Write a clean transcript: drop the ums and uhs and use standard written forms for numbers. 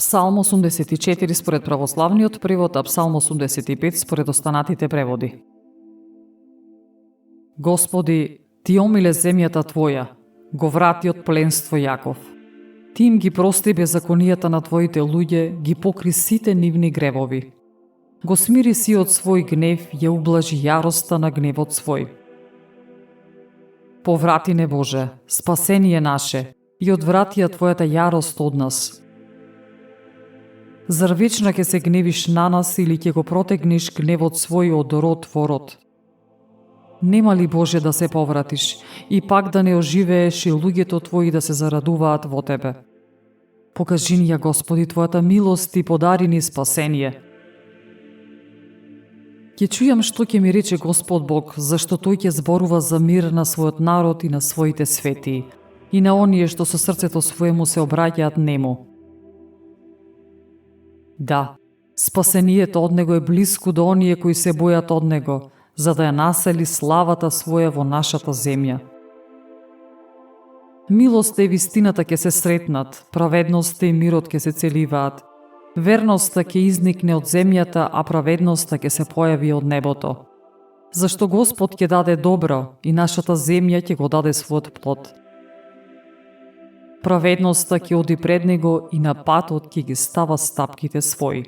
Псалм 84 според православниот превод, а Псалм 85 според останатите преводи. Господи, Ти омиле земјата Твоја, го врати од пленство Јаков. Ти им ги прости беззаконијата на Твоите луѓе, ги покри сите нивни гревови. Го смири сиот свој гнев, ја ублажи јароста на гневот свој. Поврати не Боже, спасение наше, и одврати ја Твојата јарост од нас. Зар вечно ќе се гневиш на нас или ќе го протегнеш гневот свој од род во род? Нема ли Боже да се повратиш и пак да не оживееш и луѓето Твои да се зарадуваат во Тебе? Покажи ни ја, Господи, Твојата милост и подари ни спасение. Ќе чујам што ќе ми рече Господ Бог, зашто Тој ќе зборува за мир на својот народ и на своите светии, и на оние што со срцето своему се обраќаат нему. Да, спасението од Него е блиску до оние кои се бојат од Него, за да ја насели славата своја во нашата земја. Милоста и вистината ќе се сретнат, праведноста и мирот ќе се целиваат. Верноста ќе изникне од земјата, а праведноста ќе се појави од небото. Зашто Господ ќе даде добро и нашата земја ќе го даде својот плод. Праведноста ќе оди пред Него и на патот ќе ги става стапките своји.